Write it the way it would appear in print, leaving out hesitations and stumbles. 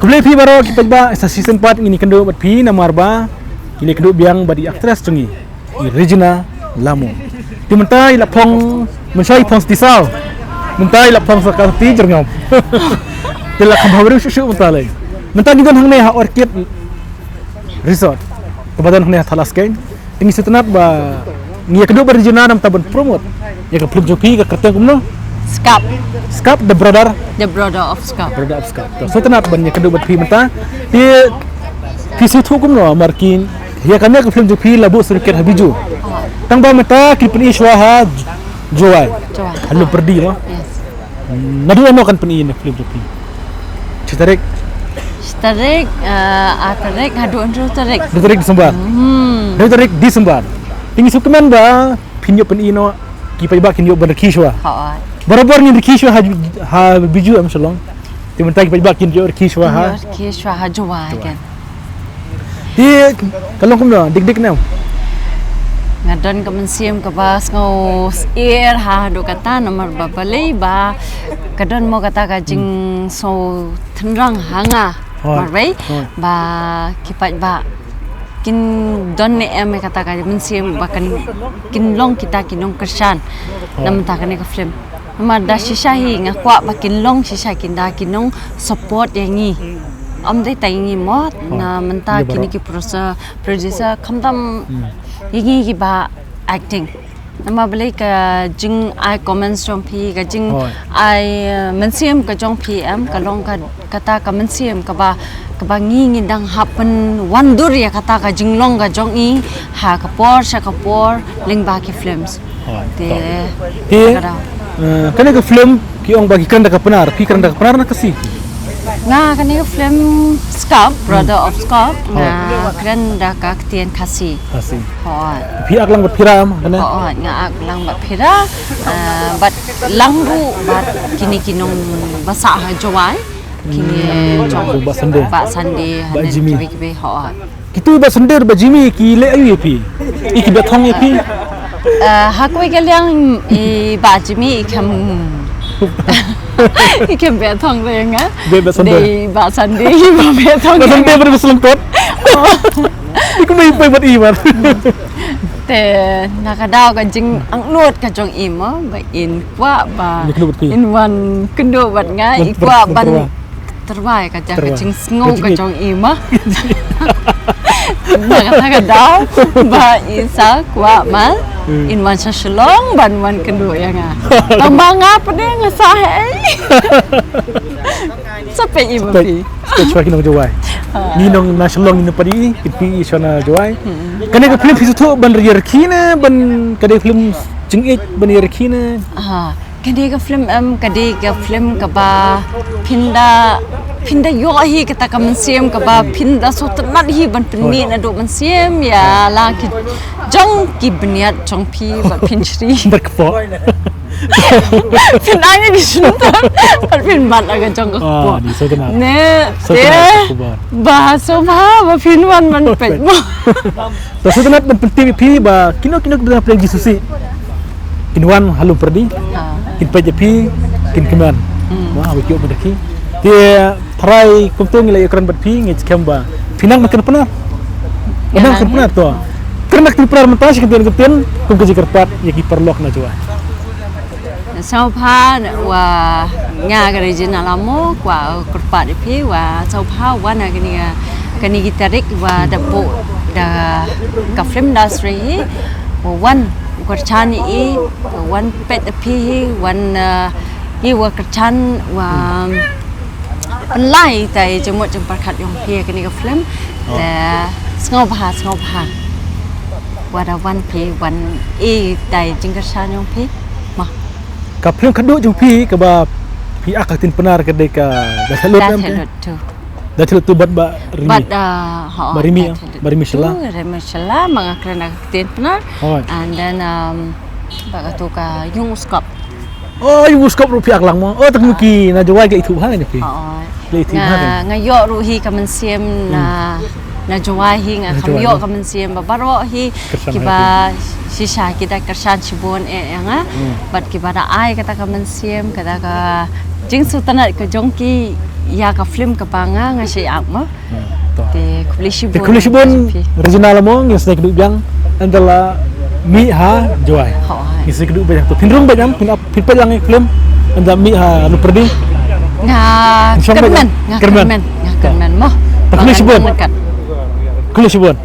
Kebelah pi baru kita ba sa season 4 ini kendo bat pi namar ba ini kendo biang badi aktris cengi Regina Lamo timenta ila pong mensai pong stisal menta ila pong sa karti jerngam tela khabaru shu menta lai menta juga hang ne ha orchid resort kebadan hang ne thalas kain ini setenat ba ngia kendo ba Regina nam taban promote ya ke film joki ke kerteng kumno Skap the brother of Skap. So tenat ban nya kendo bat pi menta dia kisi thukum no markin ya kami ke film joki labu sedikit habiju tang ba meta ki peni swaha joai halu perdi no nadu ano kan peni film joki citarik Tarik hadu andro tarik Desember tinggi sukeman ba pinyo peni no ki pa ba kinyo ban kiswa barabar ni kiswa ha biju am salong timenta ki pa ba kinyo kiswa ha joai kan di kalong kumno dik na ngadon ka mensiam ka bas ngau air ha do kata nomor babale ba kadon mo kata ka jing so thenrang hanga marbai ba kipat ba kin don ne em kata ka mensiam ba kan kin long kita kinong kersan nam ta ka ne ka film ma da shishahi ngakwa ba kin long shisha kin da kinong support yangi am dai tai ngi mo na menta kini ki producer khamdam yingi ki ba acting nama beli ka jing ai comments jong pi ka jing ai mensiam ka jong pm ka long ka kata ka mensiam ka ba ngi dang happen wandur ya kata ka jing long ka jong i ha ka por ling ba ki films te kana ka film ki ong bagi kan da ka penar na kasi nga kani film Skap brother of Skap nga kren da ka tien kasi pi aklang bat piram kana nga aklang bat pira bat langru bat kini kinong basa ha jawai kini jong ba sande ba Jimmy kibe kitu ba sande ba Jimmy ki le ayu pi iki ba thong pi hakoi galyang i ba Jimmy ikam ikan betong le nga de ba sande ba betong ba sande ber selengkot iku mai pai bat ibar te nakadaw ka jing ang nuot ka jong imo ba in kwa ba in one kendo bat nga ikwa ban terbai ka jing sngo ka jong imo nakadaw ba isa kwa mal in one shalong ban one kendo ya nga tambang apa dia nga sahe sampai ibu pi Kecua kinong jawai ni nong na shalong ni padi kipi isona jawai kane ka film fisu ban riyarkina ban kade film jingit ban riyarkina kade ka film ka ba pinda yo hi kata ka mensiam ka ba pinda so tenat hi ban peni na do mensiam ya la ki jong ki beniat jong pi ba pinchri berkepo pinanya di suntar ban pin bat aga jong ko di so tenat ne ba so ba pinwan man pet mo to so tenat ban penting pi ba kino benar plan jisusi kinwan halu perdi kin pajepi kin keman wah wikyo bedaki dia try kumtung nilai ekran bat pi ngej kamba pinang makan penar tu karena kita penar mentas kepian kum keji kerpat ya kiper lok na jua sau pha wa nga ga Regina Lamo kwa kerpat pi wa sau pha wa na kini gitarik wa dapo da ka film industry wan kerchani i wan pet pi wan i wa kerchan wa lai tại jemot jempar khat yong pia kini ka film la ngau pha wada wan pi wan e tai jingkersan yong pi ma ka film khadu jong pi ka ba pi akatin penar ka de ka da salut tu bat ba barimi shela mangakren akatin penar and then ba ka tu ka yung Skap yung Skap rupiah lang mo tagmuki na jawai ka itu ha ni pi nga yo ruhi ka mensiam na jawahi nga kamyo ka mensiam babaro hi kiba shisha kita kersan chibon nga bat kiba da ai kata ka mensiam kata ka jing sultanat ka jongki ya ka film ka panga nga siya mo. Te Te kulisibon regional mo yang sedang keduk biang adalah mi ha joy. Yang sedang keduk biang tu pinrung biang pinpa yang film anda mi ha anu perdi. Nga kermen mo. Kulisibon.